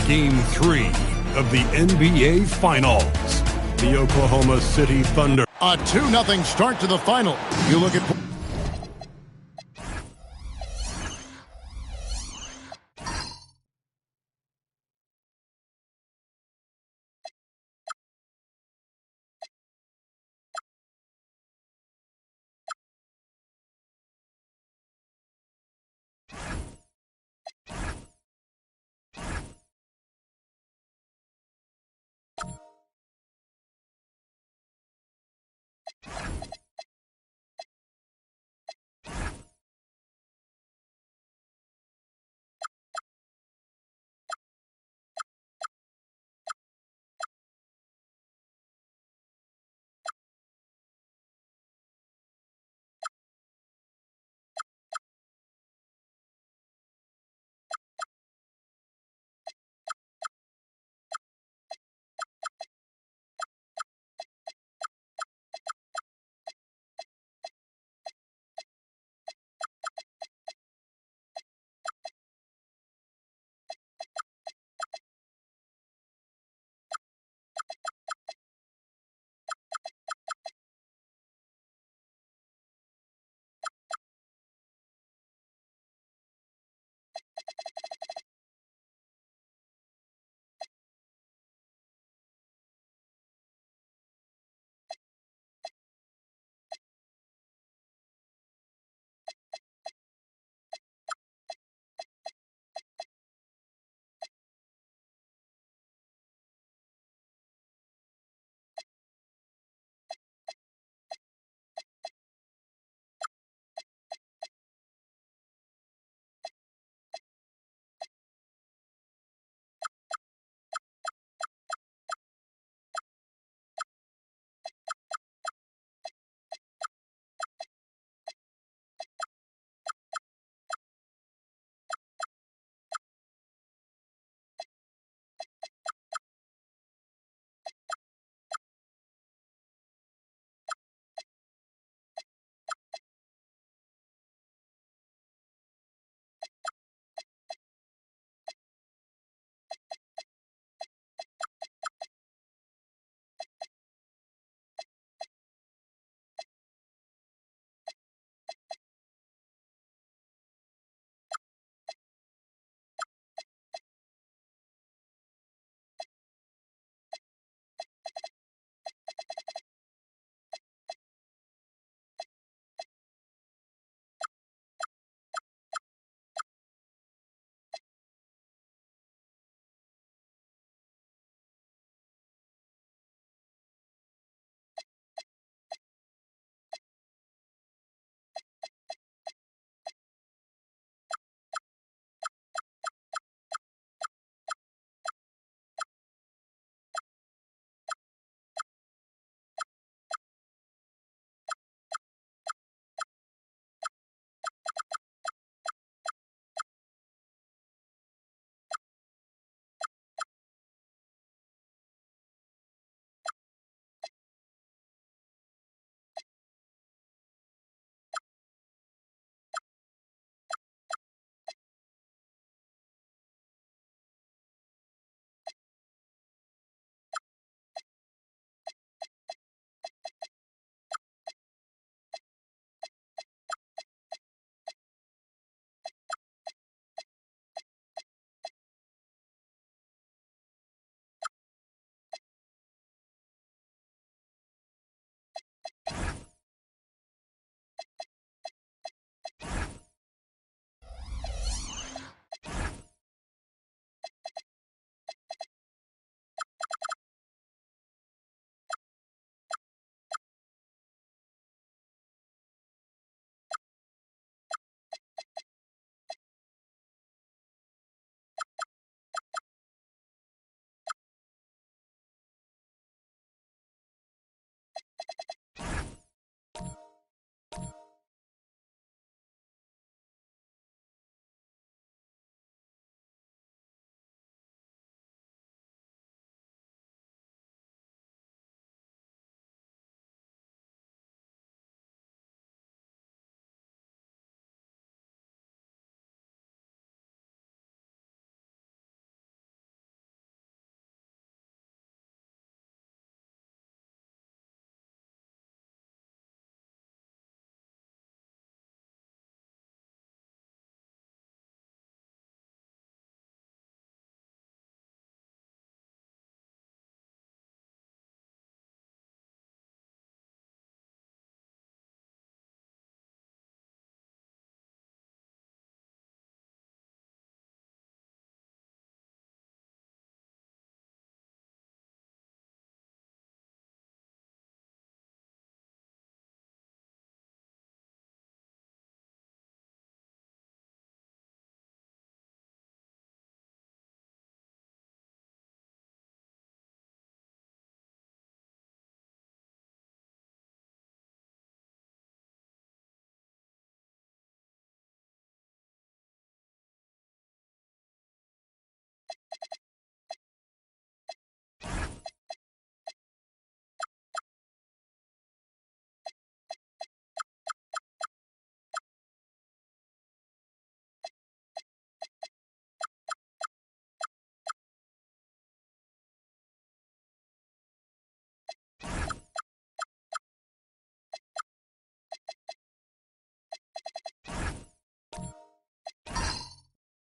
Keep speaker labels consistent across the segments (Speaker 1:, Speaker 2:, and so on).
Speaker 1: Game 3 of the NBA Finals. The Oklahoma City Thunder.
Speaker 2: A 2-0 start to the final. You look at...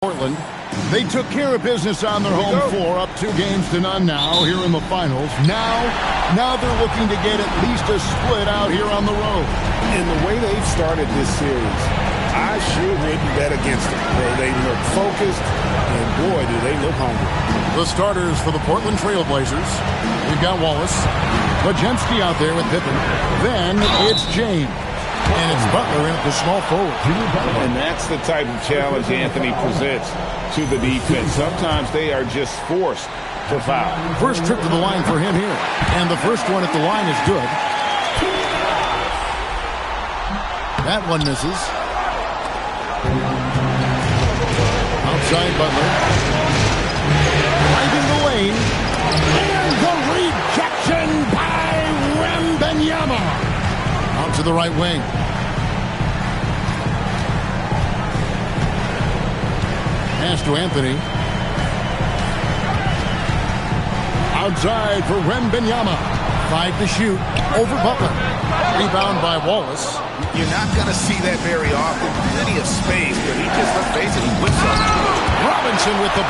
Speaker 2: Portland. They took care of business on their home floor, up 2-0 now here in the finals. Now they're looking to get at least a split out here on the road.
Speaker 3: And the way they've started this series, I sure wouldn't bet against them. They look focused, and boy, do they look hungry.
Speaker 2: The starters for the Portland Trail Blazers. We've got Wallace. Podziemski out there with Pippen. Then it's James. And it's Butler in at the small forward.
Speaker 3: And that's the type of challenge Anthony presents to the defense. Sometimes they are just forced to foul.
Speaker 2: First trip to the line for him here. And the first one at the line is good. That one misses. Outside Butler. Right in the lane. And the rejection by Wembanyama. Out to the right wing. Pass to Anthony. Outside for Wembanyama. 5 to shoot. Over Butler. Rebound by Wallace.
Speaker 4: You're not going to see that very often. Plenty of space, but he just, let's face it, he whips up.
Speaker 2: Robinson with the...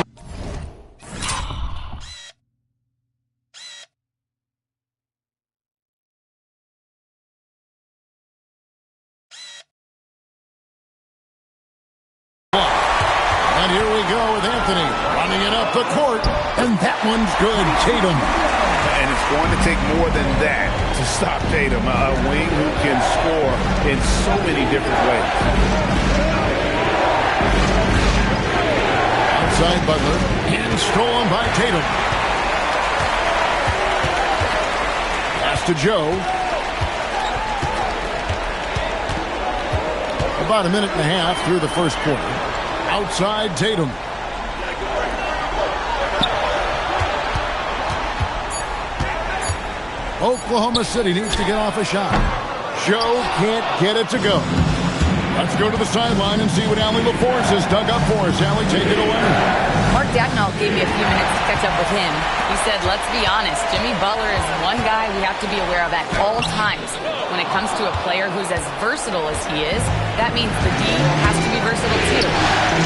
Speaker 2: And here we go with Anthony running it up the court. And that one's good. Tatum.
Speaker 3: And it's going to take more than that to stop Tatum. A wing who can score in so many different ways.
Speaker 2: Outside Butler. And stolen by Tatum. Pass to Joe. About a minute and a half through the first quarter. Outside Tatum. Oklahoma City needs to get off a shot. Joe can't get it to go. Let's go to the sideline and see what Allie LaForce has dug up for us. Allie, take it away.
Speaker 5: Mark Dagnall gave me a few minutes to catch up with him. He said, let's be honest, Jimmy Butler is one guy we have to be aware of at all times. When it comes to a player who's as versatile as he is, that means the D has to be versatile too.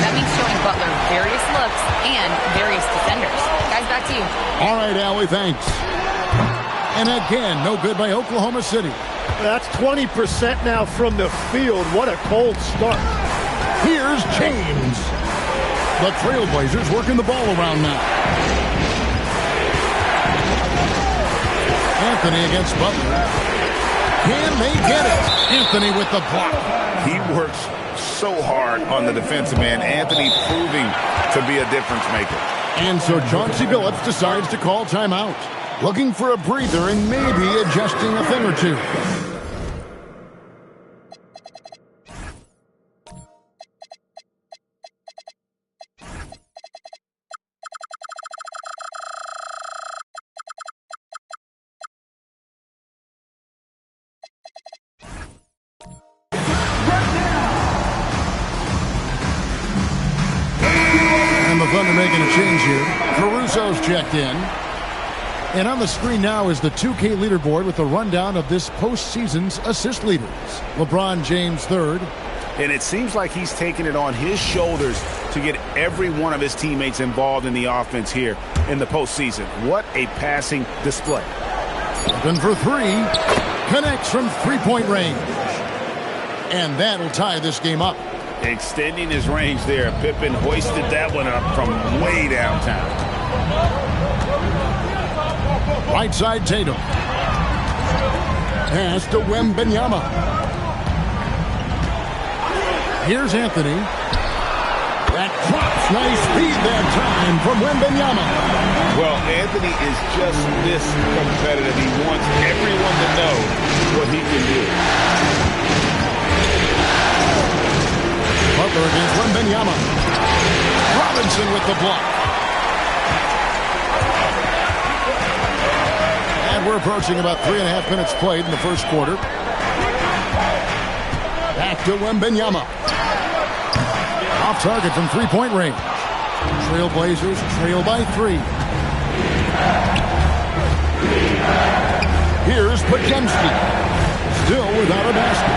Speaker 5: That means showing Butler various looks and various defenders. Guys, back to you.
Speaker 2: All right, Allie, thanks. And again, no good by Oklahoma City.
Speaker 6: That's 20% now from the field. What a cold start.
Speaker 2: Here's James. The Trailblazers working the ball around now. Anthony against Butler. Can they get it? Anthony with the block.
Speaker 3: He works so hard on the defensive end. Anthony proving to be a difference maker.
Speaker 2: And so Chauncey Billups decides to call timeout. Looking for a breather and maybe adjusting a thing or two. And the Thunder making a change here. Caruso's checked in. And on the screen now is the 2K leaderboard with a rundown of this postseason's assist leaders. LeBron James third.
Speaker 3: And it seems like he's taking it on his shoulders to get every one of his teammates involved in the offense here in the postseason. What a passing display.
Speaker 2: Open for three. Connects from three-point range. And that'll tie this game up.
Speaker 3: Extending his range there. Pippen hoisted that one up from way downtown.
Speaker 2: Right side Tatum. Pass to Wembanyama. Here's Anthony. That drops. Nice speed that time from Wembanyama.
Speaker 3: Well, Anthony is just this competitive. He wants everyone to know what he can do.
Speaker 2: Butler against Wembanyama. Robinson with the block. And we're approaching about 3.5 minutes played in the first quarter. Back to Wembanyama. Off target from three-point range. Trailblazers trail by 3. Here's Podziemski. Still without a basket.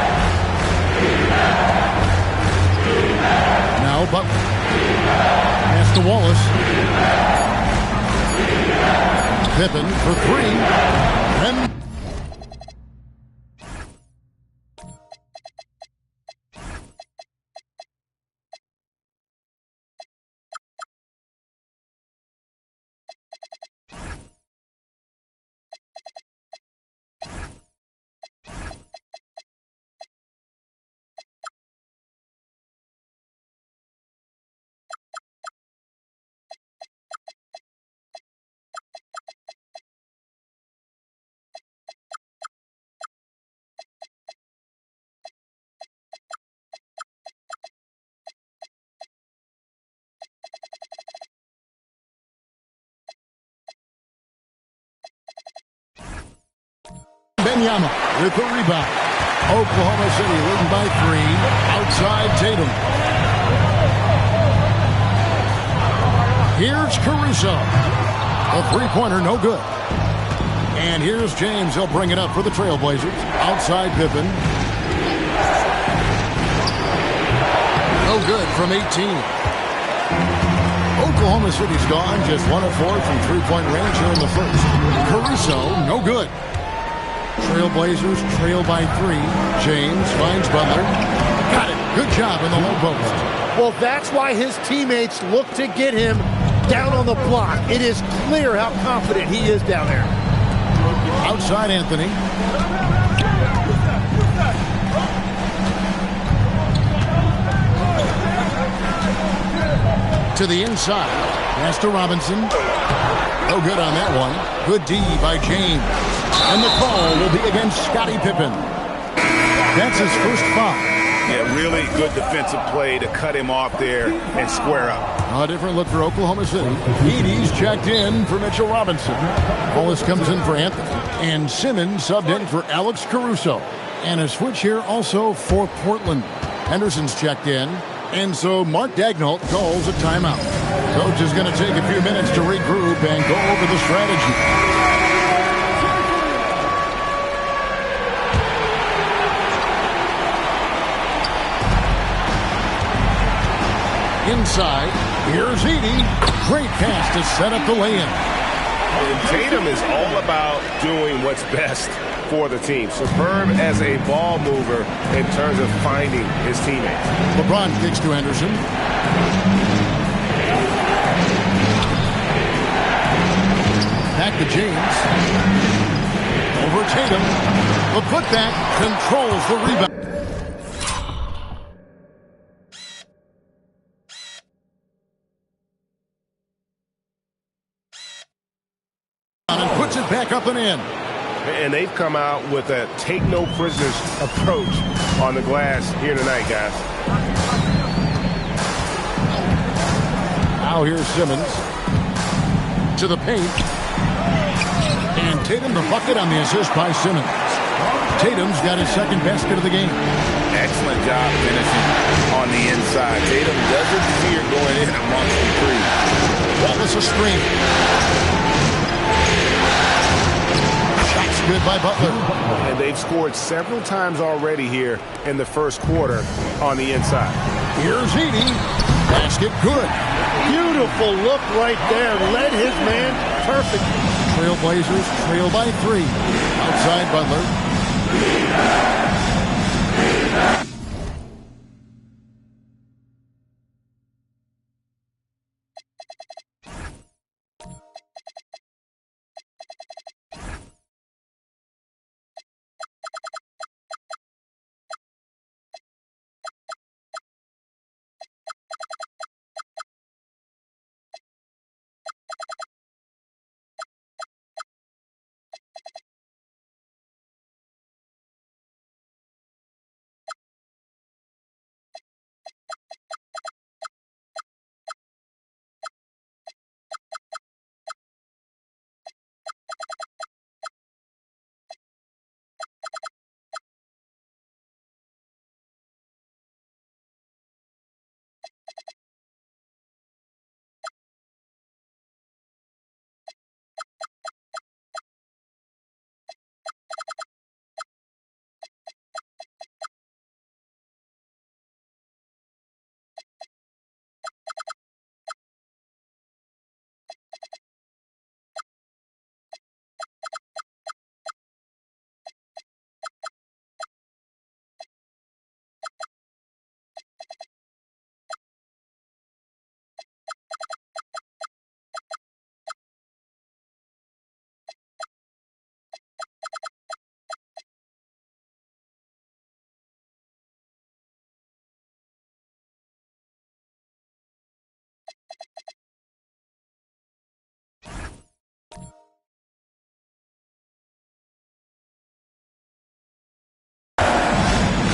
Speaker 2: Now Butler. to Wallace. Pippen for three. And Benyama with the rebound. Oklahoma City leading by 3. Outside Tatum. Here's Caruso. A three-pointer, no good. And here's James. He'll bring it up for the Trailblazers. Outside Pippen. No good from 18. Oklahoma City's gone. Just 1 of 4 from three-point range here in the first. Caruso, no good. Trailblazers trail by 3. James finds Butler. Got it. Good job in the low post.
Speaker 6: Well, that's why his teammates look to get him down on the block. It is clear how confident he is down there.
Speaker 2: Outside Anthony. To the inside. Pass to Robinson. No good on that one. Good D by James. And the call will be against Scottie Pippen. That's his first foul.
Speaker 3: Yeah, really good defensive play to cut him off there and square up.
Speaker 2: A different look for Oklahoma City. Edey's checked in for Mitchell Robinson. Wallace comes in for Anthony. And Simmons subbed in for Alex Caruso. And a switch here also for Portland. Henderson's checked in. And so Mark Daigneault calls a timeout. Coach is going to take a few minutes to regroup and go over the strategy. Inside, here's Edey. Great pass to set up the lay-in.
Speaker 3: And Tatum is all about doing what's best for the team. Superb as a ball mover in terms of finding his teammates.
Speaker 2: LeBron kicks to Henderson. Back to James. Over Tatum. The putback controls the rebound. And puts it back up and in.
Speaker 3: And they've come out with a take-no-prisoners approach on the glass here tonight, guys.
Speaker 2: Now here's Simmons. To the paint. And Tatum the bucket on the assist by Simmons. Tatum's got his second basket of the game.
Speaker 4: Excellent job finishing on the inside. Tatum doesn't fear going in amongst the three.
Speaker 2: Wallace a screen. Shots good by Butler.
Speaker 3: And they've scored several times already here in the first quarter on the inside.
Speaker 2: Here's Edey. Basket good.
Speaker 6: Beautiful look right there. Led his man perfect.
Speaker 2: Trailblazers trail by 3. Outside Butler.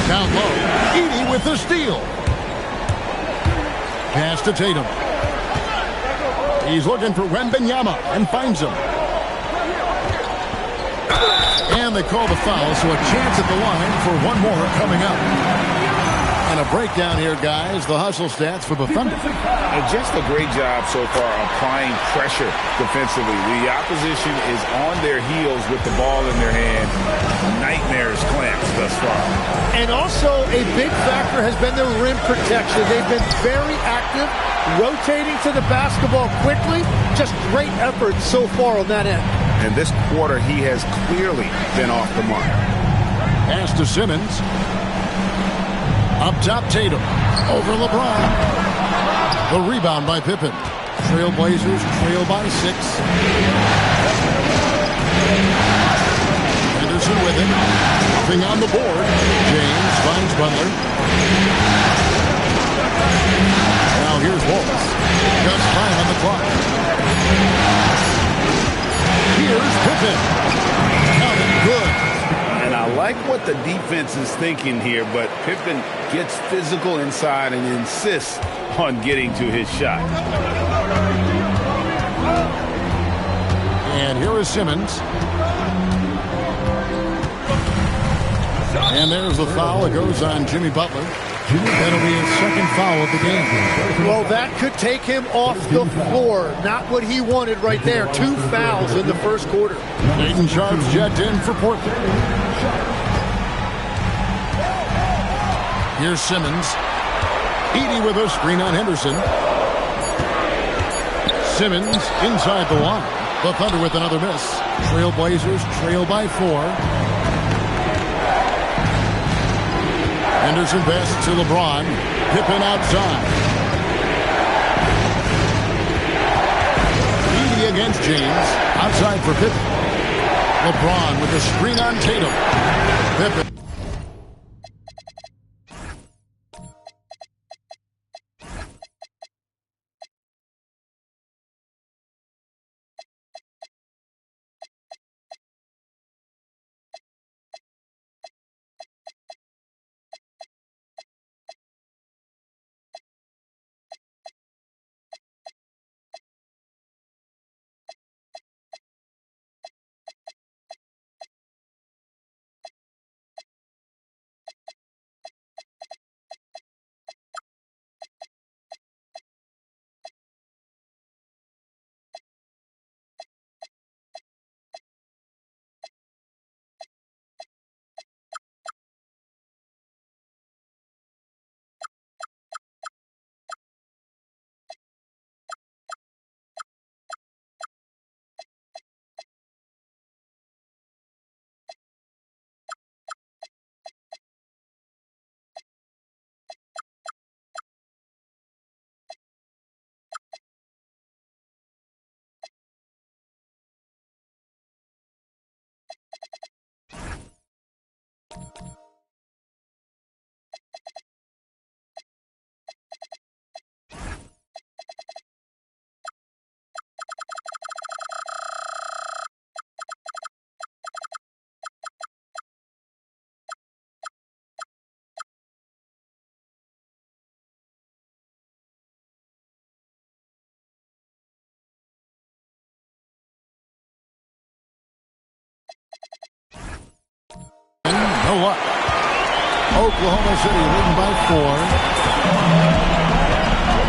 Speaker 2: Down low, Edey with the steal. Pass to Tatum. He's looking for Wembanyama and finds him. And they call the foul, so a chance at the line for one more coming up. And a breakdown here, guys. The hustle stats for the Thunder.
Speaker 3: And just a great job so far applying pressure defensively. The opposition is on their heels with the ball in their hand. Nightmares clamps thus far.
Speaker 6: And also a big factor has been their rim protection. They've been very active, rotating to the basketball quickly. Just great effort so far on that end.
Speaker 3: And this quarter, he has clearly been off the mark.
Speaker 2: Pass to Simmons. Up top, Tatum. Over LeBron. The rebound by Pippen. Trailblazers trail by 6. Henderson with it. Moving on the board. James finds Butler. Now here's Wallace. Just 5 on the clock. Here's Pippen. Counted good.
Speaker 3: And I like what the defense is thinking here, but Pippen gets physical inside and insists on getting to his shot.
Speaker 2: And here is Simmons. And there's the foul. It goes on Jimmy Butler. That'll be his second foul of the game.
Speaker 6: Well, that could take him off the floor. Not what he wanted right there. 2 fouls in the first quarter.
Speaker 2: Hayden Sharp's checked in for Portland. Here's Simmons. Edey with a screen on Henderson. Simmons inside the line. The Thunder with another miss. Trailblazers trail by 4. Henderson pass to LeBron. Pippen outside. Edey against James. Outside for Pippen. LeBron with the screen on Tatum. Pippen. No luck. Oklahoma City leading by 4.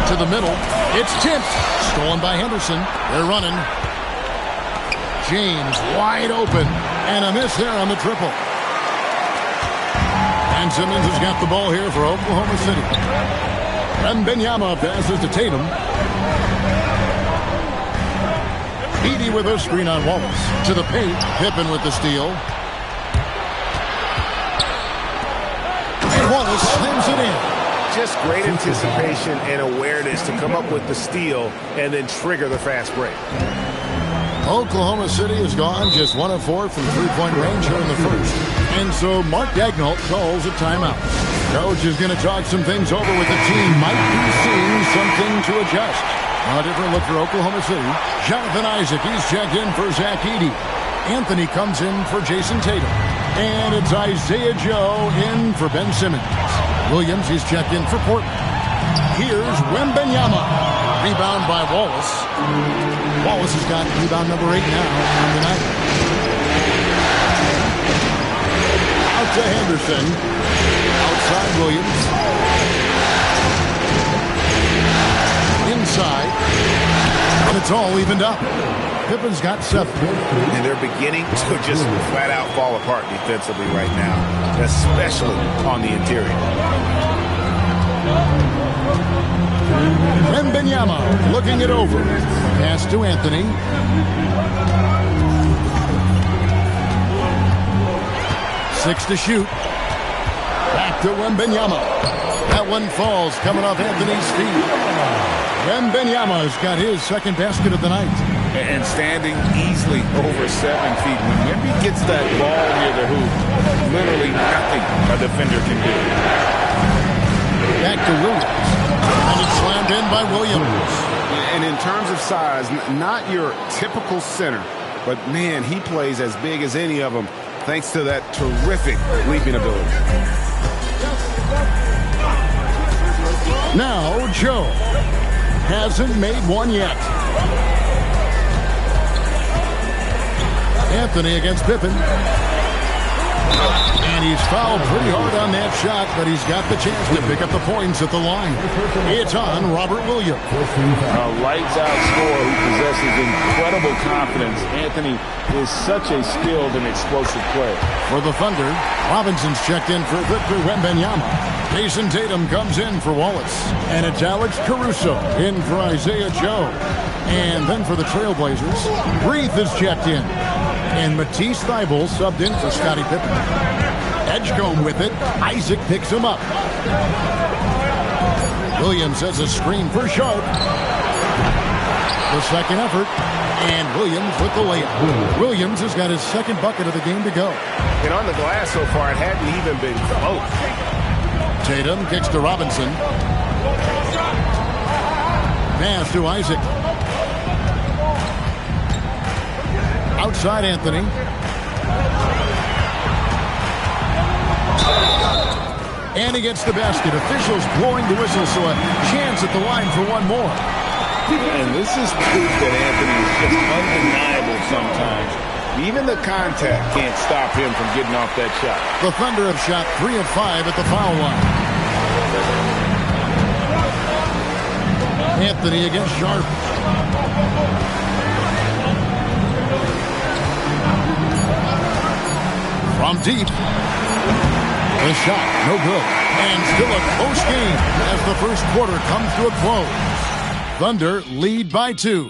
Speaker 2: To the middle. It's tipped. Stolen by Henderson. They're running. James wide open. And a miss there on the triple. And Simmons has got the ball here for Oklahoma City. Wembanyama passes to Tatum. Edey with a screen on Wallace. To the paint. Pippen with the steal. Wallace slams it in.
Speaker 3: Just great anticipation and awareness to come up with the steal and then trigger the fast break.
Speaker 2: Oklahoma City has gone just 1 of 4 from three-point range here in the first. And so Mark Daigneault calls a timeout. Coach is going to talk some things over with the team. Might be seeing something to adjust. A different look for Oklahoma City. Jonathan Isaac, he's checked in for Zach Edey. Anthony comes in for Jason Tatum. And it's Isaiah Joe in for Ben Simmons. Williams, he's checked in for Portland. Here's Wembanyama. Rebound by Wallace. Wallace has got rebound number 8 now on the night. Out to Henderson. Outside Williams. Inside. And it's all evened up. Pippen's got 7.
Speaker 3: And they're beginning to just flat out fall apart defensively right now, especially on the interior.
Speaker 2: Wembanyama looking it over. Pass to Anthony. Six to shoot. Back to Wembanyama. That one falls coming off Anthony's feet. Wembanyama's got his second basket of the night.
Speaker 3: And standing easily over 7 feet. When Wemby gets that ball near the hoop, literally nothing a defender can do.
Speaker 2: Back to Williams. And it's slammed in by Williams.
Speaker 3: And in terms of size, not your typical center, but man, he plays as big as any of them thanks to that terrific leaping ability.
Speaker 2: Now Joe hasn't made one yet. Anthony against Pippen. And he's fouled pretty hard on that shot, but he's got the chance to pick up the points at the line. It's on Robert Williams.
Speaker 3: A lights-out scorer who possesses incredible confidence. Anthony is such a skilled and explosive player.
Speaker 2: For the Thunder, Robinson's checked in for Victor Wembanyama. Jason Tatum comes in for Wallace. And it's Alex Caruso in for Isaiah Joe. And then for the Trailblazers, Breathe is checked in. And Matisse Thybulle subbed in for Scottie Pippen. Edgecombe with it. Isaac picks him up. Williams has a screen for Sharp. The second effort. And Williams with the layup. Williams has got his second bucket of the game to go.
Speaker 3: And on the glass so far, it hadn't even been close.
Speaker 2: Tatum kicks to Robinson. Pass to Isaac. Outside Anthony. And he gets the basket. Officials blowing the whistle, so a chance at the line for one more.
Speaker 3: And this is proof that Anthony is just undeniable sometimes. Even the contact can't stop him from getting off that shot.
Speaker 2: The Thunder have shot 3 of 5 at the foul line. Anthony against Sharp. From deep. The shot, no good. And still a close game as the first quarter comes to a close. Thunder lead by 2.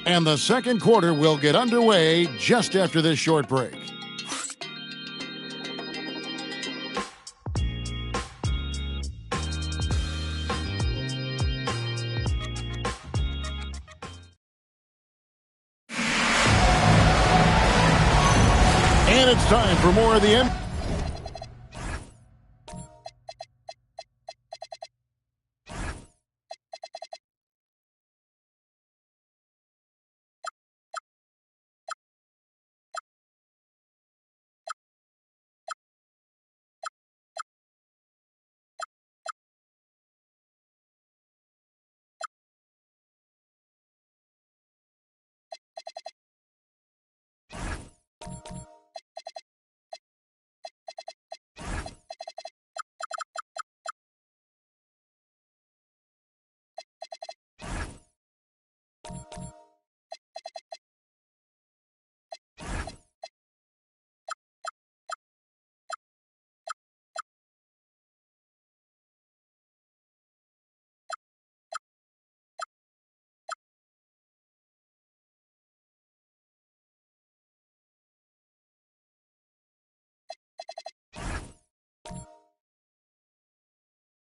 Speaker 2: And the second quarter will get underway just after this short break. And it's time for more of the NBA.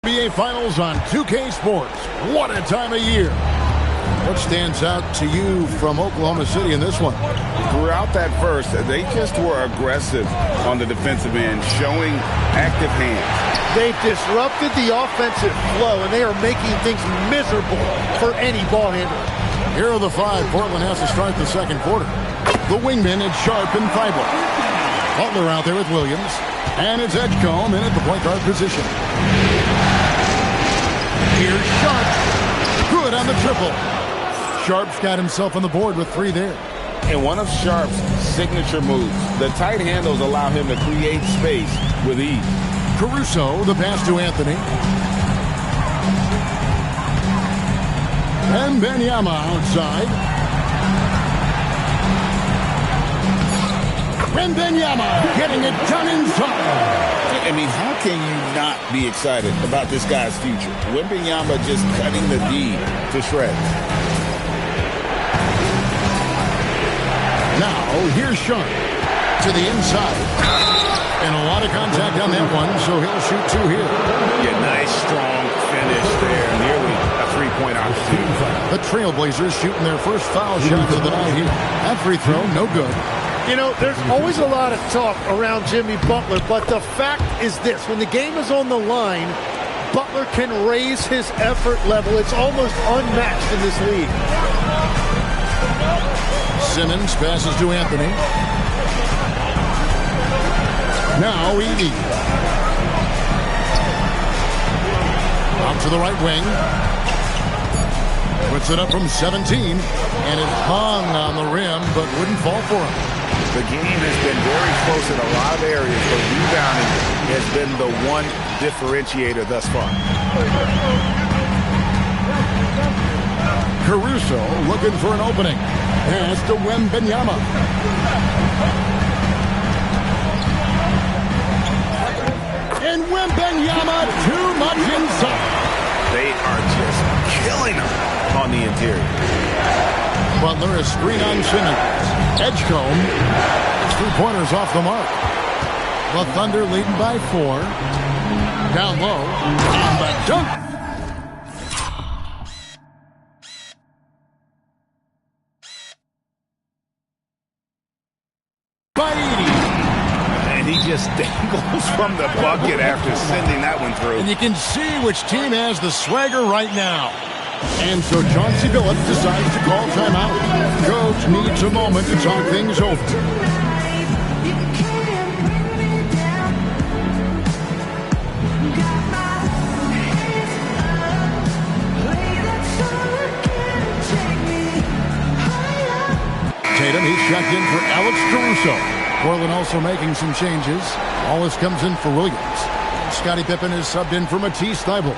Speaker 2: NBA Finals on 2K Sports. What a time of year. What stands out to you from Oklahoma City in this one?
Speaker 3: Throughout that first, they just were aggressive on the defensive end, showing active hands.
Speaker 6: They've disrupted the offensive flow, and they are making things miserable for any ball handler.
Speaker 2: Here are the 5 Portland has to start the second quarter. The wingmen at Sharp and Thybulle. Butler out there with Williams. And it's Edgecombe in at the point guard position. Here's Sharp. Good on the triple. Sharp's got himself on the board with 3 there.
Speaker 3: And one of Sharp's signature moves, the tight handles allow him to create space with ease.
Speaker 2: Caruso, the pass to Anthony. And Wembanyama outside. Wembanyama getting it done inside.
Speaker 3: I mean, how can you not be excited about this guy's future? Wembanyama just cutting the D to shreds.
Speaker 2: Now, here's Sharp to the inside. And a lot of contact on that one, so he'll shoot 2 here.
Speaker 3: Yeah, nice, strong finish there. Nearly a 3-point opportunity.
Speaker 2: The Trailblazers shooting their first foul shot of the night here. That free throw, no good.
Speaker 6: You know, there's always a lot of talk around Jimmy Butler, but the fact is this. When the game is on the line, Butler can raise his effort level. It's almost unmatched in this league.
Speaker 2: Simmons passes to Anthony. Now Edey. Out to the right wing. Puts it up from 17. And it hung on the rim, but wouldn't fall for him.
Speaker 3: The game has been very close in a lot of areas, but rebounding has been the one differentiator thus far.
Speaker 2: Caruso looking for an opening. Pass to Wembanyama. And Wembanyama too much inside.
Speaker 3: They are just killing him on the interior.
Speaker 2: Butler is screen on Simmons. Edgecombe. His 3-pointers off the mark. The Thunder leading by 4. Down low. And the dunk.
Speaker 3: And he just dangles from the bucket after sending that one through.
Speaker 2: And you can see which team has the swagger right now. And so Chauncey Billups decides to call timeout. Coach needs a moment to talk things over. Tatum, he's checked in for Alex Caruso. Portland also making some changes. Wallace comes in for Williams. Scottie Pippen is subbed in for Matisse Thybulle.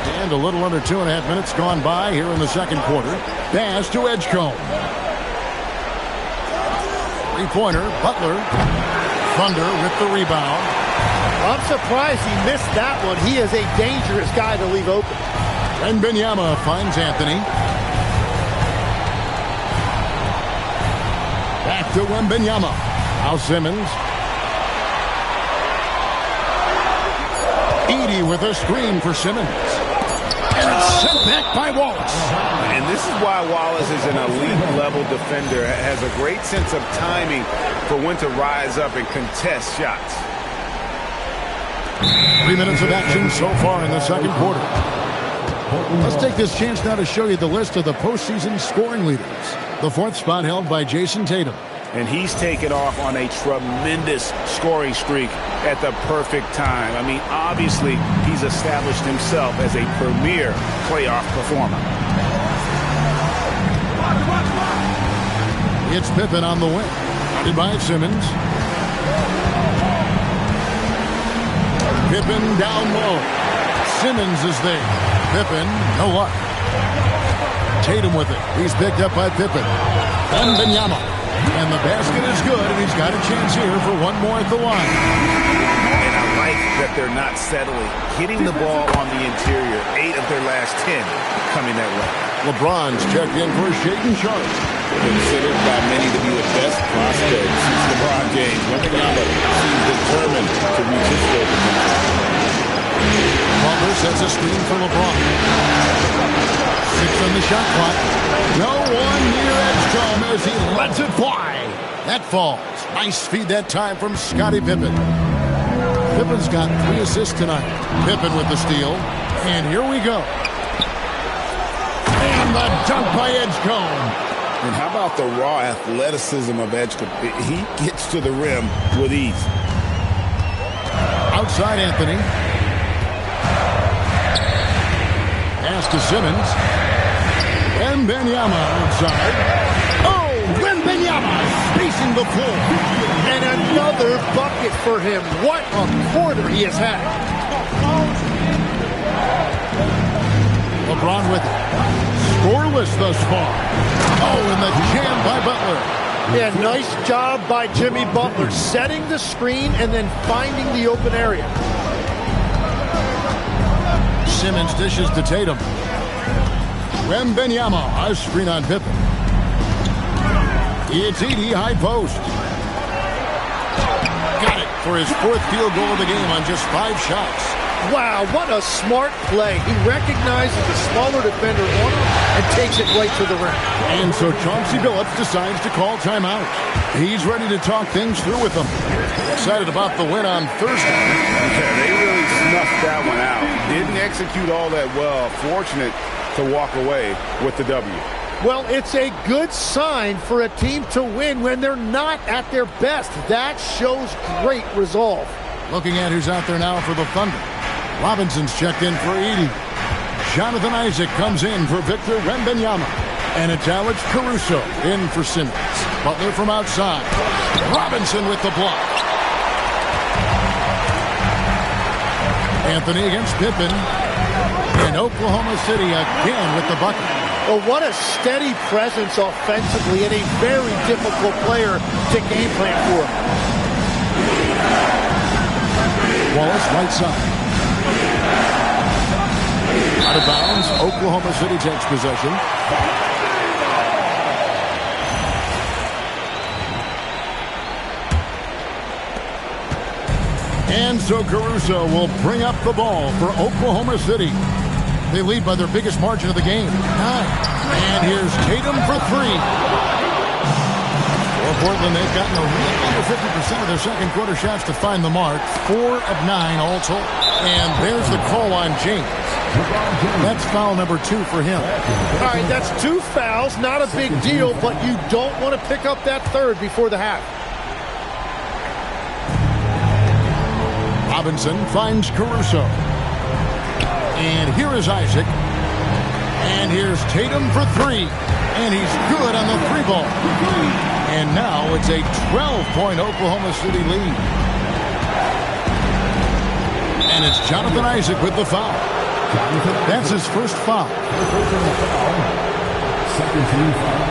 Speaker 2: And a little under 2.5 minutes gone by here in the second quarter. Pass to Edgecombe. 3-pointer, Butler. Thunder with the rebound.
Speaker 6: I'm surprised he missed that one. He is a dangerous guy to leave open.
Speaker 2: And Wembanyama finds Anthony. Back to Wembanyama. Now Simmons. Edey with a screen for Simmons. And it's sent back by Wallace.
Speaker 3: And this is why Wallace is an elite-level defender. Has a great sense of timing for when to rise up and contest shots.
Speaker 2: 3 minutes of action so far in the second quarter. Let's take this chance now to show you the list of the postseason scoring leaders. The 4th spot held by Jason Tatum.
Speaker 3: And he's taken off on a tremendous scoring streak at the perfect time. I mean, obviously, he's established himself as a premier playoff performer.
Speaker 2: It's Pippen on the wing. Guarded by Simmons. Pippen down low. Simmons is there. Pippen, no luck. Tatum with it. He's picked up by Pippen. Wembanyama. And the basket is good, and he's got a chance here for one more at the line.
Speaker 3: And I like that they're not settling. Hitting the ball on the interior, 8 of their last 10 coming that way.
Speaker 2: LeBron's checked in for Shaedon Sharpe.
Speaker 3: Considered by many to be the best prospect since LeBron James. Wembanyama seems determined to reach his full potential.
Speaker 2: Butler sets a screen for LeBron. 6 on the shot clock. No one near Edgecombe as he lets it fly. That falls. Nice feed that time from Scottie Pippen. Pippen's got 3 assists tonight. Pippen with the steal. And here we go. And the dunk by Edgecombe.
Speaker 3: And how about the raw athleticism of Edgecombe? He gets to the rim with ease.
Speaker 2: Outside Anthony. Pass to Simmons. Wembanyama outside. Oh, Wembanyama spacing the floor.
Speaker 6: And another bucket for him. What a quarter he has had.
Speaker 2: LeBron with it. Scoreless thus far. Oh, and the jam by Butler.
Speaker 6: Yeah, nice job by Jimmy Butler, setting the screen and then finding the open area.
Speaker 2: Simmons dishes to Tatum. Wembanyama, a screen on Pippen. It's Edey, high post. Got it for his 4th field goal of the game on just 5 shots.
Speaker 6: Wow, what a smart play. He recognizes the smaller defender on him and takes it right to the rim.
Speaker 2: And so Chauncey Billups decides to call timeout. He's ready to talk things through with them. Excited about the win on Thursday.
Speaker 3: Yeah, they really snuffed that one out. Didn't execute all that well. Fortunate to walk away with the W.
Speaker 6: Well, it's a good sign for a team to win when they're not at their best. That shows great resolve.
Speaker 2: Looking at who's out there now for the Thunder. Robinson's checked in for Edey. Jonathan Isaac comes in for Victor Wembanyama. And it's Alex Caruso in for Simmons. Butler from outside. Robinson with the block. Anthony against Pippen. And Oklahoma City again with the bucket.
Speaker 6: Well, what a steady presence offensively and a very difficult player to game plan for.
Speaker 2: Wallace right side. Out of bounds. Oklahoma City takes possession. And so Caruso will bring up the ball for Oklahoma City. They lead by their biggest margin of the game, 9. And here's Tatum for 3. For Portland, they've gotten a little under 50% of their second quarter shots to find the mark. 4 of 9 all told. And there's the call on James. That's foul number 2 for him.
Speaker 6: All right, that's 2 fouls. Not a big deal, but you don't want to pick up that 3rd before the half.
Speaker 2: Robinson finds Caruso. And here is Isaac. And here's Tatum for 3. And he's good on the 3 ball. And now it's a 12-point Oklahoma City lead. And it's Jonathan Isaac with the foul. That's his first foul. Second team foul.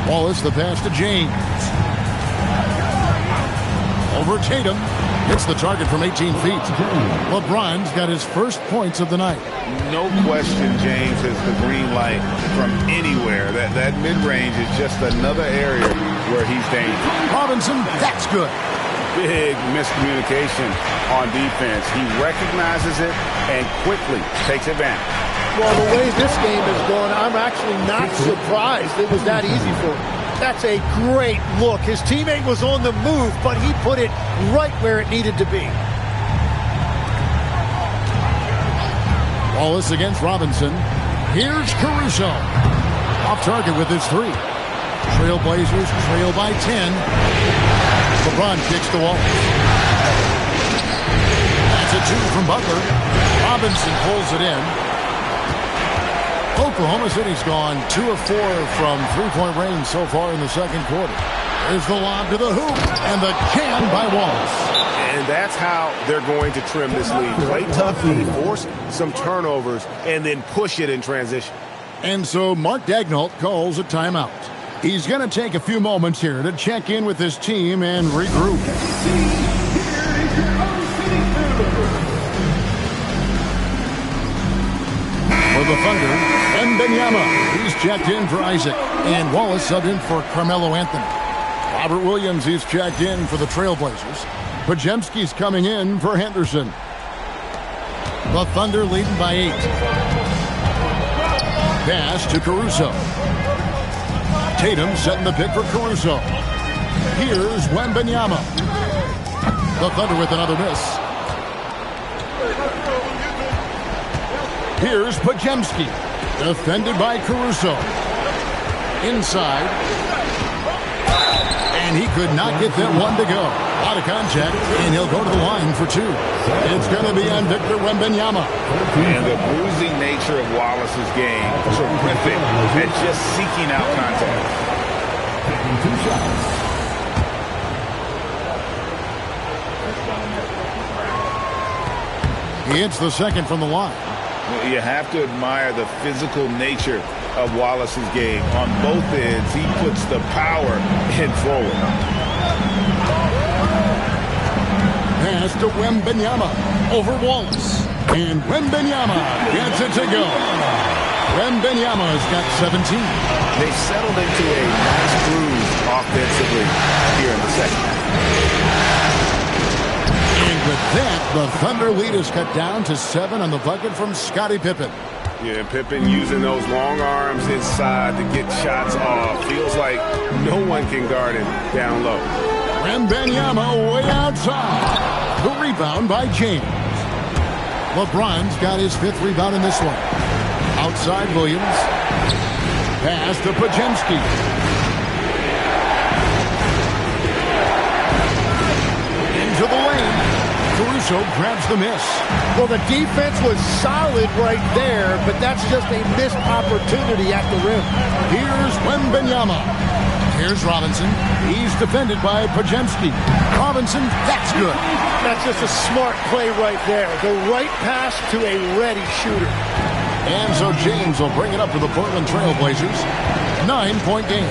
Speaker 2: Wallace, the pass to James. Over Tatum. Hits the target from 18 feet. LeBron's got his first points of the night.
Speaker 3: No question James has the green light from anywhere. That mid-range is just another area where he's dangerous.
Speaker 2: Robinson, that's good.
Speaker 3: Big miscommunication on defense. He recognizes it and quickly takes advantage.
Speaker 6: Well, the way this game has gone, I'm actually not surprised it was that easy for him. That's a great look. His teammate was on the move, but he put it right where it needed to be.
Speaker 2: Wallace against Robinson. Here's Caruso. Off target with his 3. Trailblazers trail by 10. LeBron kicks to Wallace. That's a 2 from Butler. Robinson pulls it in. Oklahoma City's gone 2 of 4 from 3-point range so far in the second quarter. There's the lob to the hoop and the jam by Wallace.
Speaker 4: And that's how they're going to trim this lead. Play tough, force some turnovers, and then push it in transition.
Speaker 2: And so Mark Daigneault calls a timeout. He's going to take a few moments here to check in with his team and regroup. For the Thunder, Wembanyama. He's checked in for Isaac. And Wallace subbed in for Carmelo Anthony. Robert Williams, he's checked in for the Trailblazers. Podziemski's coming in for Henderson. The Thunder leading by 8. Pass to Caruso. Tatum setting the pick for Caruso. Here's Wembanyama. The Thunder with another miss. Here's Podziemski. Defended by Caruso. Inside. And he could not get that one to go. Out of contact, and he'll go to the line for two. It's going to be on Victor Wembanyama.
Speaker 3: And the bruising nature of Wallace's game, terrific at just seeking out contact.
Speaker 1: Taking 2 shots.
Speaker 2: He hits the second from the line.
Speaker 3: You have to admire the physical nature of Wallace's game. On both ends, he puts the power in forward.
Speaker 2: Pass to Wembanyama over Wallace. And Wembanyama gets it to go. Wembanyama's got 17.
Speaker 3: They settled into a nice groove offensively here in the second.
Speaker 2: And with that, the Thunder lead is cut down to 7 on the bucket from Scottie Pippen.
Speaker 4: Yeah, Pippen using those long arms inside to get shots off. Feels like no one can guard him down low.
Speaker 2: Wembanyama way outside. The rebound by James. LeBron's got his 5th rebound in this one. Outside Williams. Pass to Podziemski. Into the lane. Caruso grabs the miss.
Speaker 6: Well, the defense was solid right there, but that's just a missed opportunity at the rim.
Speaker 2: Here's Wembanyama. Here's Robinson. He's defended by Podziemski. Robinson, that's good.
Speaker 6: That's just a smart play right there. The right pass to a ready shooter.
Speaker 2: And so James will bring it up to the Portland Trail Blazers. 9-point game.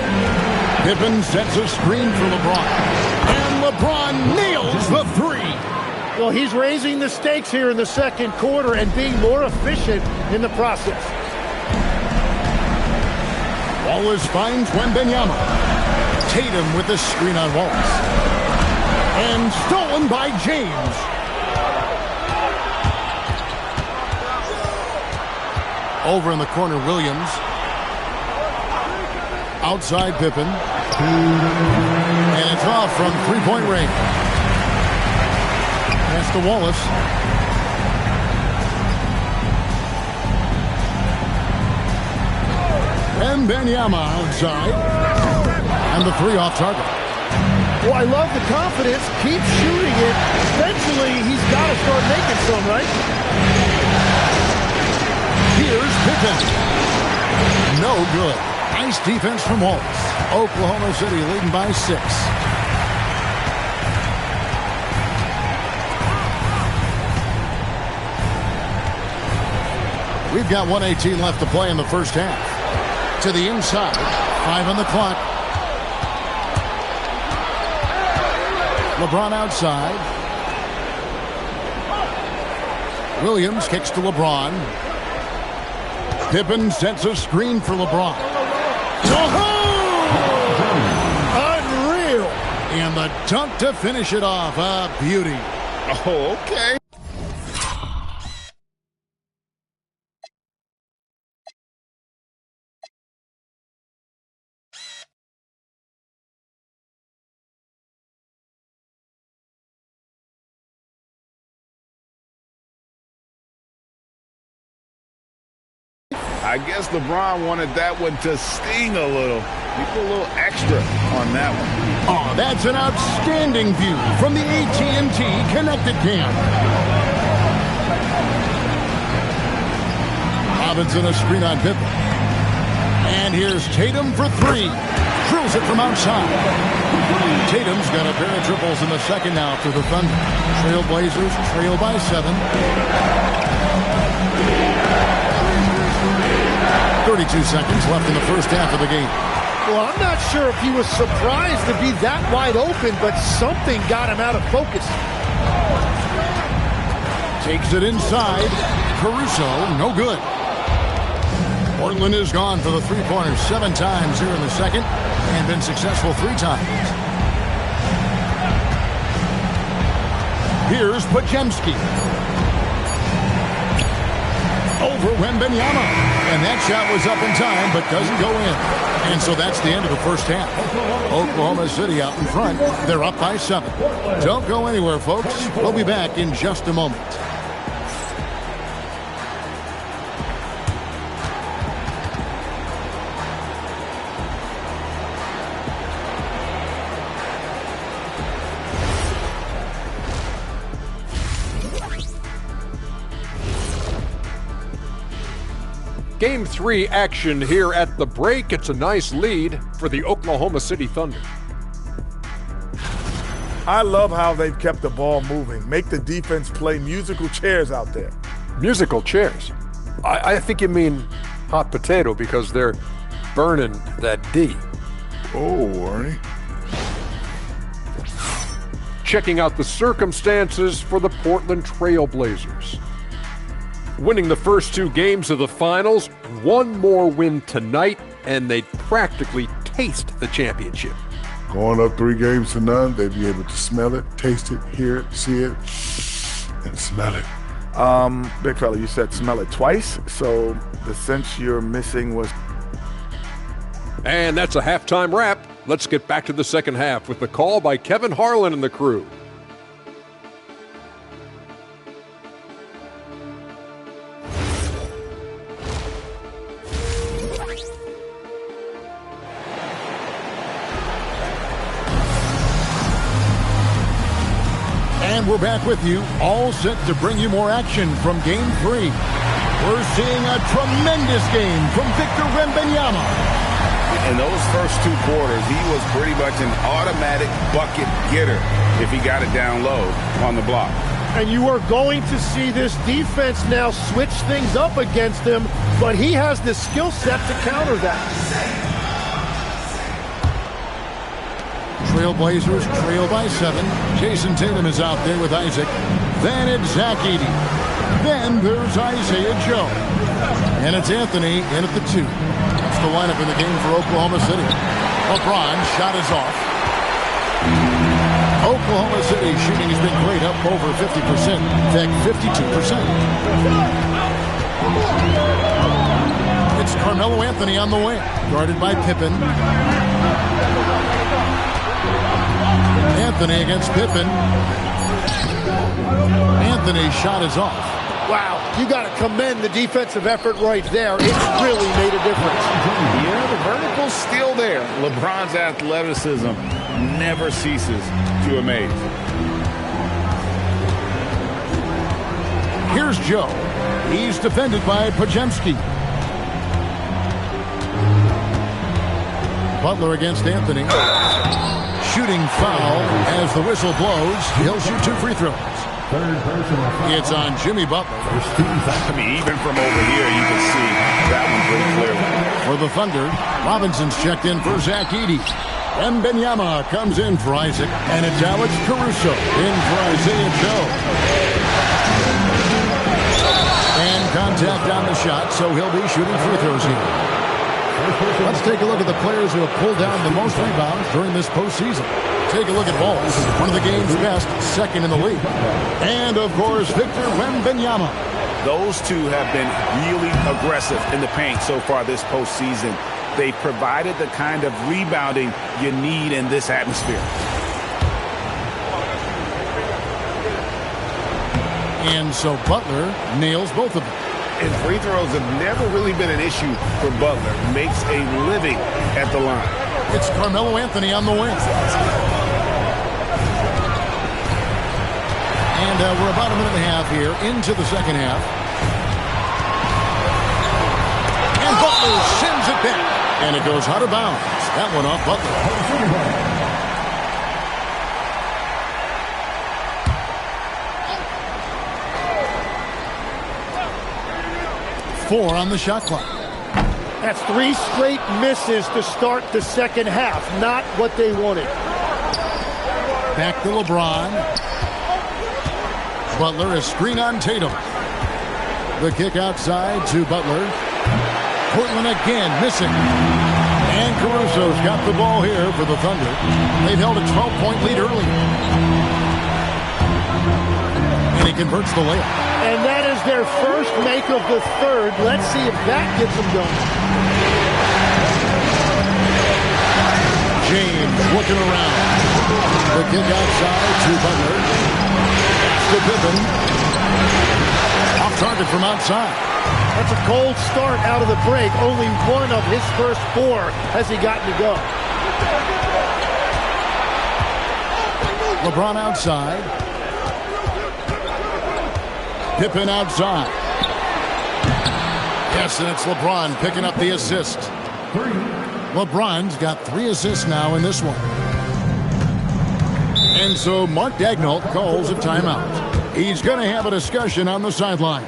Speaker 2: Pippen sets a screen for LeBron. And LeBron nails the three.
Speaker 6: Well, he's raising the stakes here in the second quarter and being more efficient in the process.
Speaker 2: Wallace finds Wembanyama. Tatum with the screen on Wallace. And stolen by James. Over in the corner, Williams. Outside Pippen. And it's off from three-point range. Pass to Wallace. Wembanyama outside. And the three off target.
Speaker 6: Well, I love the confidence. Keep shooting it. Eventually, he's got to start making some, right?
Speaker 2: Here's Pippen. No good. Nice defense from Wallace. Oklahoma City leading by 6. We've got 1:18 left to play in the first half. To the inside. 5 on the clock. LeBron outside. Williams kicks to LeBron. Pippen sets a screen for LeBron.
Speaker 6: Unreal.
Speaker 2: And the dunk to finish it off. A beauty.
Speaker 3: Oh, okay. I guess LeBron wanted that one to sting a little. He put a little extra on that one.
Speaker 2: Oh, that's an outstanding view from the AT&T Connected Cam. Robinson a screen on Pippen. And here's Tatum for 3. Drills it from outside. Tatum's got a pair of triples in the second now for the Thunder. Trailblazers trail by 7. 32 seconds left in the first half of the game.
Speaker 6: Well, I'm not sure if he was surprised to be that wide open, but something got him out of focus.
Speaker 2: Takes it inside. Caruso, no good. Portland is gone for the three-pointers 7 times here in the second and been successful 3 times. Here's Podziemski. over Wembanyama. And that shot was up in time, but doesn't go in. And so that's the end of the first half. Oklahoma City out in front. They're up by 7. Don't go anywhere, folks. We'll be back in just a moment.
Speaker 7: Game 3 action here at the break. It's a nice lead for the Oklahoma City Thunder.
Speaker 8: I love how they've kept the ball moving. Make the defense play musical chairs out there.
Speaker 7: Musical chairs? I think you mean hot potato because they're burning that D.
Speaker 8: Oh, Ernie.
Speaker 7: Checking out the circumstances for the Portland Trail Blazers. Winning the first 2 games of the finals, one more win tonight, and they'd practically taste the championship.
Speaker 9: Going up 3 games to none, they'd be able to smell it, taste it, hear it, see it, and smell it.
Speaker 8: Big fella, you said smell it twice, so the sense you're missing was...
Speaker 7: And that's a halftime wrap. Let's get back to the second half with the call by Kevin Harlan and the crew.
Speaker 2: And we're back with you, all set to bring you more action from Game 3. We're seeing a tremendous game from Victor Wembanyama.
Speaker 3: In those first 2 quarters, he was pretty much an automatic bucket getter if he got it down low on the block.
Speaker 6: And you are going to see this defense now switch things up against him, but he has the skill set to counter that.
Speaker 2: Trailblazers trail by 7. Jason Tatum is out there with Isaac. Then it's Zach Edey. Then there's Isaiah Joe. And it's Anthony in at the 2. That's the lineup in the game for Oklahoma City. LeBron shot is off. Oklahoma City shooting has been great, up over 50%. In fact, 52%. It's Carmelo Anthony on the wing, guarded by Pippen. Anthony against Pippen. Anthony's shot is off.
Speaker 6: Wow, you got to commend the defensive effort right there. It really made a difference.
Speaker 3: Yeah, the vertical's still there. LeBron's athleticism never ceases to amaze.
Speaker 2: Here's Joe. He's defended by Podziemski. Butler against Anthony. Shooting foul as the whistle blows. He'll shoot 2 free throws. It's on Jimmy Butler.
Speaker 3: I mean, even from over here, you can see that one pretty clearly.
Speaker 2: For the Thunder, Robinson's checked in for Zach Edey. Wembanyama comes in for Isaac. And it's Alex Caruso in for Isaiah Joe. And contact on the shot, so he'll be shooting free throws here. Let's take a look at the players who have pulled down the most rebounds during this postseason. Take a look at Bulls, one of the game's best, second in the league. And, of course, Victor Wembanyama.
Speaker 3: Those two have been really aggressive in the paint so far this postseason. They provided the kind of rebounding you need in this atmosphere.
Speaker 2: And so Butler nails both of them.
Speaker 3: And free throws have never really been an issue for Butler. Makes a living at the line.
Speaker 2: It's Carmelo Anthony on the wing. And we're about a minute and a half here into the second half. And Butler sends it back. And it goes out of bounds. That one off Butler. 4 on the shot clock.
Speaker 6: That's 3 straight misses to start the second half. Not what they wanted.
Speaker 2: Back to LeBron. Butler is screen on Tatum. The kick outside to Butler. Portland again missing. And Caruso's got the ball here for the Thunder. They've held a 12-point lead early. And he converts the layup.
Speaker 6: And that is is their first make of the third. Let's see if that gets them going.
Speaker 2: James looking around. The kick outside to Butler. To Pippen. Off target from outside.
Speaker 6: That's a cold start out of the break. Only one of his first 4 has he gotten to go.
Speaker 2: LeBron outside. Pippen outside. Yes, and it's LeBron picking up the assist. LeBron's got 3 assists now in this one. And so Mark Daigneault calls a timeout. He's going to have a discussion on the sideline.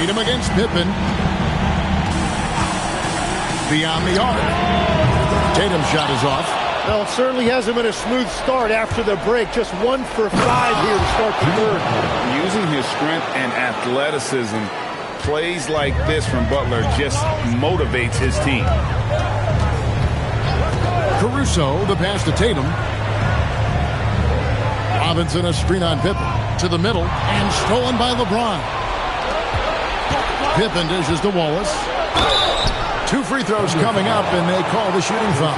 Speaker 2: Tatum against Pippen. Beyond the arc. Tatum's shot is off.
Speaker 6: Well, it certainly hasn't been a smooth start after the break. Just 1 for 5 here to start the third.
Speaker 3: Using his strength and athleticism, plays like this from Butler just motivates his team.
Speaker 2: Caruso, the pass to Tatum. Robinson, a screen on Pippen. To the middle, and stolen by LeBron. Pippen dishes to Wallace. 2 free throws coming up, and they call the shooting foul.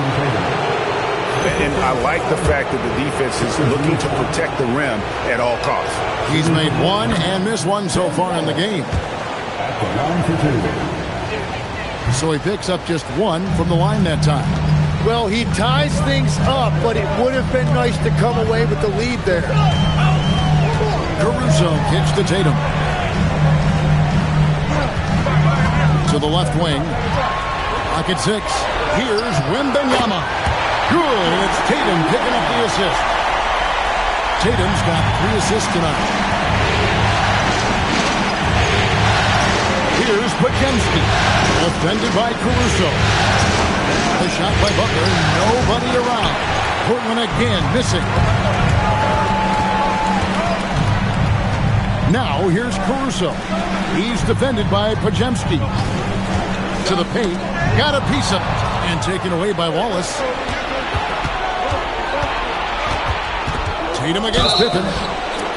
Speaker 3: And I like the fact that the defense is looking to protect the rim at all costs.
Speaker 2: He's made 1 and missed 1 so far in the game. So he picks up just 1 from the line that time.
Speaker 6: Well, he ties things up, but it would have been nice to come away with the lead there.
Speaker 2: Caruso kicks to Tatum. To the left wing. Pocket 6. Here's Wembanyama. Good. It's Tatum picking up the assist. Tatum's got 3 assists tonight. Here's Podziemski. Defended by Caruso. The shot by Butler. Nobody around. Portland again missing. Now here's Caruso. He's defended by Podziemski. To the paint. Got a piece of it. And taken away by Wallace. Tatum against Pippen.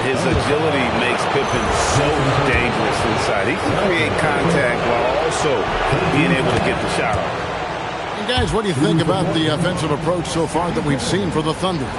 Speaker 3: His agility makes Pippen so dangerous inside. He can create contact while also being able to get the shot off.
Speaker 2: And guys, what do you think about the offensive approach so far that we've seen for the Thunder?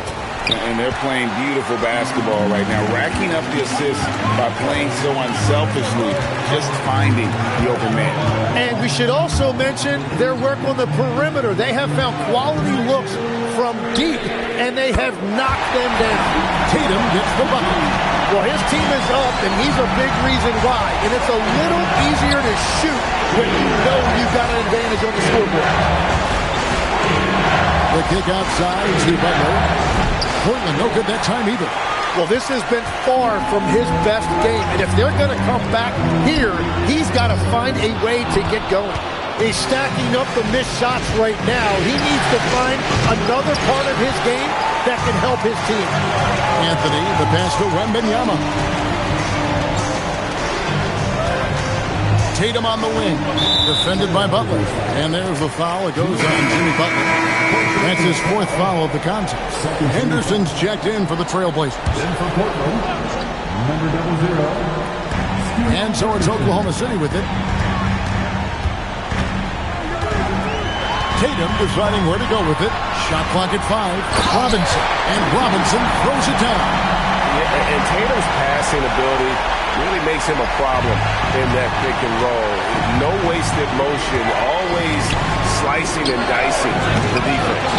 Speaker 3: And they're playing beautiful basketball right now, racking up the assists by playing so unselfishly, just finding the open man.
Speaker 6: And we should also mention their work on the perimeter. They have found quality looks from deep, and they have knocked them down.
Speaker 2: Tatum gets the bucket.
Speaker 6: Well, his team is up, and he's a big reason why. And it's a little easier to shoot when you know you've got an advantage on the scoreboard.
Speaker 2: The kick outside to Butler. Portland no good that time either.
Speaker 6: Well, this has been far from his best game, and if they're going to come back here, he's got to find a way to get going. He's stacking up the missed shots right now. He needs to find another part of his game that can help his team.
Speaker 2: Anthony, the pass to Wembanyama. Tatum on the wing, defended by Butler. And there's the foul. It goes on Jimmy Butler. That's his 4th foul of the contest. Henderson's checked in for the Trailblazers. And so it's Oklahoma City with it. Tatum deciding where to go with it. Shot clock at 5. Robinson. And Robinson throws it down.
Speaker 4: And Tatum's passing ability really makes him a problem in that pick and roll. No wasted motion, always slicing and dicing the defense.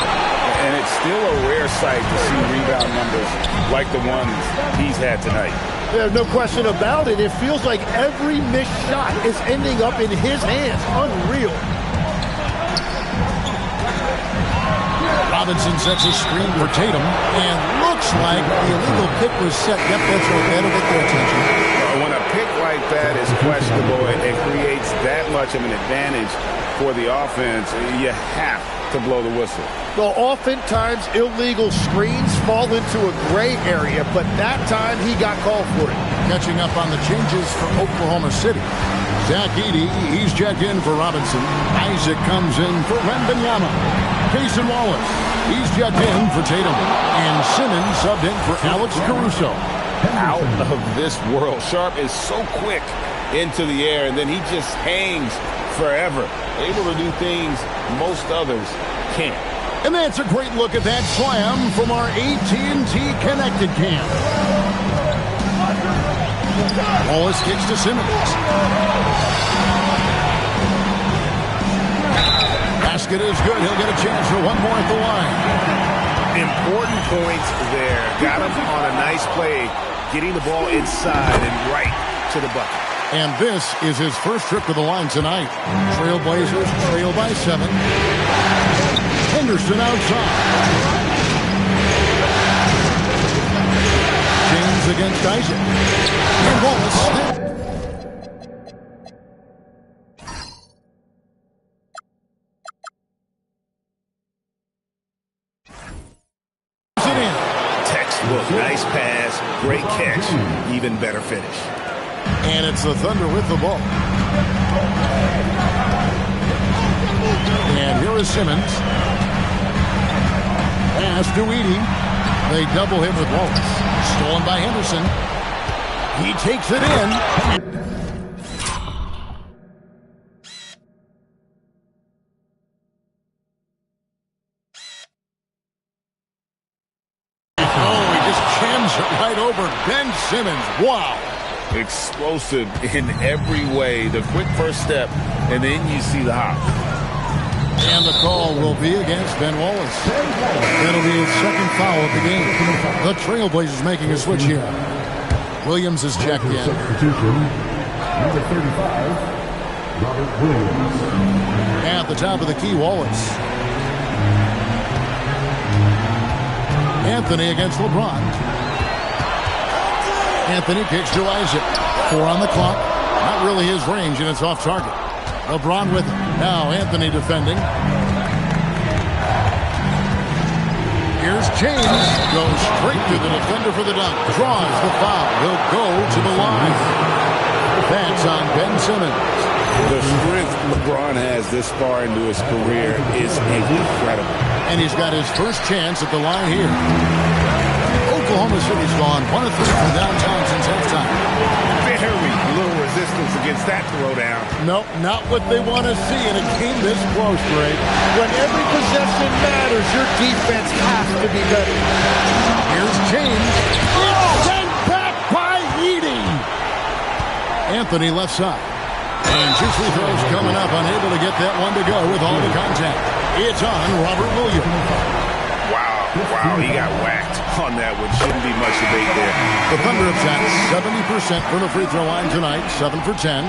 Speaker 4: And it's still a rare sight to see rebound numbers like the ones he's had tonight.
Speaker 6: There's no question about it. It feels like every missed shot is ending up in his hands. Unreal.
Speaker 2: Robinson sets a screen for Tatum, and looks like the illegal pick was set. Yep, that's right. That'll get their attention.
Speaker 4: When a pick like
Speaker 3: that is questionable and creates that much of an advantage for the offense, you have to blow the whistle.
Speaker 6: Well, oftentimes illegal screens fall into a gray area, but that time he got called for it.
Speaker 2: Catching up on the changes for Oklahoma City. Zach Edey, he's checked in for Robinson. Isaac comes in for Wembanyama. Cason Wallace, he's checked in for Tatum. And Simmons subbed in for Alex Caruso.
Speaker 3: Out of this world. Sharp is so quick into the air, and then he just hangs forever. Able to do things most others can't.
Speaker 2: And that's a great look at that slam from our AT&T Connected Cam. Wallace kicks to Simmons. Basket is good. He'll get a chance for one more at the line.
Speaker 3: Important points there. Got him on a nice play, getting the ball inside and right to the bucket.
Speaker 2: And this is his first trip to the line tonight. Trailblazers trail by 7. Henderson outside. James against Isaac. And Wallace.
Speaker 3: Textbook, nice pass, great catch, even better finish.
Speaker 2: And it's the Thunder with the ball. And here is Simmons. Pass to Edey. They double him with Wallace. Stolen by Henderson. He takes it in. Oh, he just jams it right over Ben Simmons. Wow.
Speaker 3: Explosive in every way. The quick first step, and then you see the hop.
Speaker 2: And the call will be against Ben Wallace. That'll be his second foul of the game. The Trailblazers making a switch here. Williams is checked in.
Speaker 9: Number 35, Robert Williams.
Speaker 2: At the top of the key, Wallace. Anthony against LeBron. Anthony kicks to Isaac. 4 on the clock. Not really his range, and it's off target. LeBron with it. Now Anthony defending. Here's James. Goes straight to the defender for the dunk. Draws the foul. He'll go to the line. That's on Ben Simmons.
Speaker 3: The strength LeBron has this far into his career is incredible.
Speaker 2: And he's got his first chance at the line here. Oklahoma City's gone 1 of 3 from downtown since halftime.
Speaker 3: Very little resistance against that throwdown.
Speaker 2: Nope, not what they want to see in a game this close, Greg.
Speaker 6: When every possession matters, your defense has to be better.
Speaker 2: Here's James. It's sent back by Edey. Anthony left side. And 2 free throws coming up, unable to get that one to go with all the contact. It's on Robert Williams.
Speaker 3: Wow, he got whacked on that one. Shouldn't be much debate there.
Speaker 2: The Thunder have shot 70% from the free throw line tonight, 7 for 10.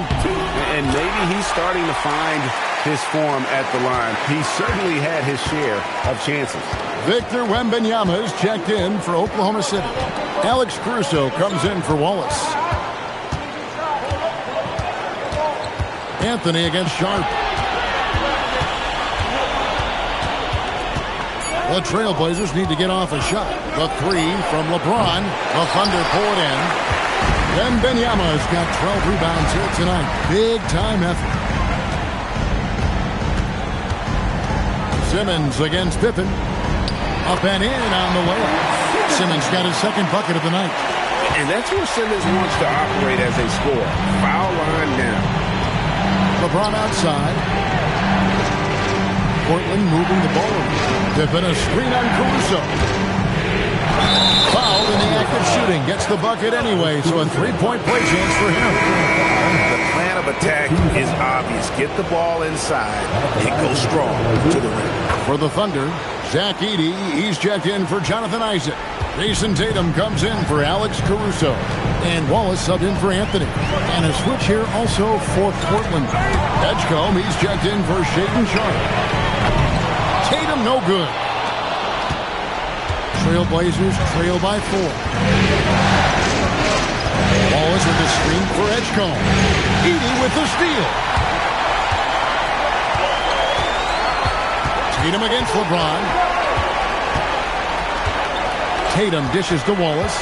Speaker 4: And maybe he's starting to find his form at the line. He certainly had his share of chances.
Speaker 2: Victor Wembanyama is checked in for Oklahoma City. Alex Caruso comes in for Wallace. Anthony against Sharp. The Trailblazers need to get off a shot. The 3 from LeBron. The Thunder pour it in. Wembanyama's got 12 rebounds here tonight. Big time effort. Simmons against Pippen. Up and in on the layup. Simmons got his second bucket of the night.
Speaker 3: And that's where Simmons wants to operate as a scorer. Foul line down.
Speaker 2: LeBron outside. Portland moving the ball. Pippen a screen on Caruso. Fouled in the act of shooting. Gets the bucket anyway, so a 3-point play chance for him.
Speaker 3: The plan of attack is obvious. Get the ball inside and go strong to the rim.
Speaker 2: For the Thunder, Zach Edey, he's checked in for Jonathan Isaac. Jason Tatum comes in for Alex Caruso. And Wallace subbed in for Anthony. And a switch here also for Portland. Edgecombe, he's checked in for Shaedon Sharp. Tatum no good. Trailblazers trail by 4. Wallace with the screen for Edgecombe. Edey with the steal. Tatum against LeBron. Tatum dishes to Wallace.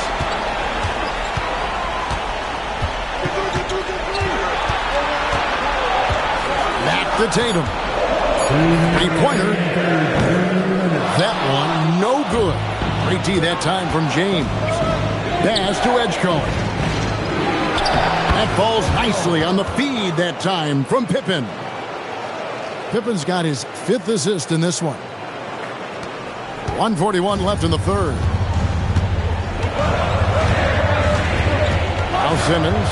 Speaker 2: Back to Tatum. Three-pointer. That one, no good. Great D that time from James. Pass to Edgecombe. That falls nicely on the feed that time from Pippen. Pippen's got his 5th assist in this one. 1:41 left in the third. Now Simmons.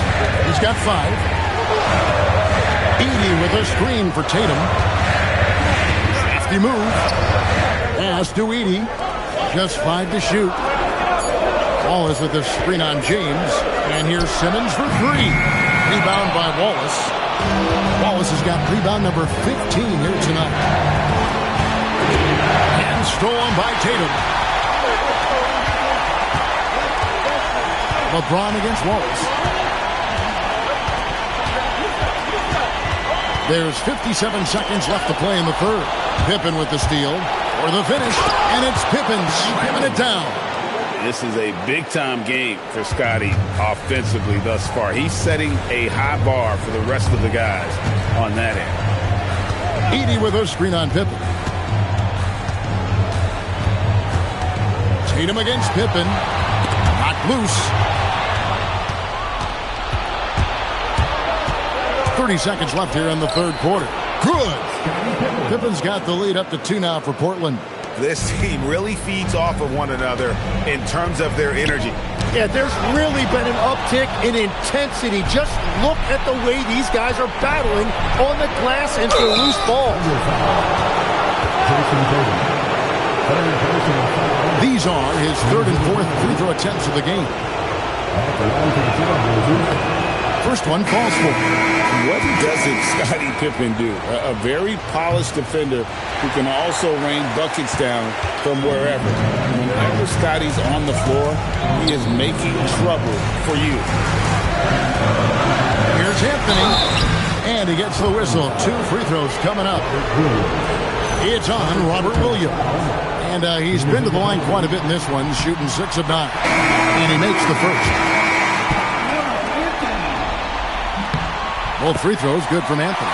Speaker 2: He's got 5. Edey with a screen for Tatum. Safety move. Pass to Edey. Just 5 to shoot. Wallace with the screen on James. And here's Simmons for 3. Rebound by Wallace. Wallace has got rebound number 15 here tonight. And stolen by Tatum. LeBron against Wallace. There's 57 seconds left to play in the third. Pippen with the steal for the finish. And it's Pippen slamming it down.
Speaker 3: This is a big-time game for Scotty offensively thus far. He's setting a high bar for the rest of the guys on that end.
Speaker 2: Edey with a screen on Pippen. Tatum against Pippen. Knocked loose. 30 seconds left here in the third quarter. Good. Pippen's got the lead up to 2 now for Portland.
Speaker 3: This team really feeds off of one another in terms of their energy.
Speaker 6: Yeah, there's really been an uptick in intensity. Just look at the way these guys are battling on the glass and for loose balls.
Speaker 2: These are his 3rd and 4th free throw attempts of the game. First one falls for him.
Speaker 3: What doesn't Scottie Pippen do? A very polished defender who can also rain buckets down from wherever. Whenever Scottie's on the floor, he is making trouble for you.
Speaker 2: Here's Anthony. And he gets the whistle. 2 free throws coming up. It's on Robert Williams. And he's been to the line quite a bit in this one, shooting 6 of 9. And he makes the first. Both free throws good from Anthony.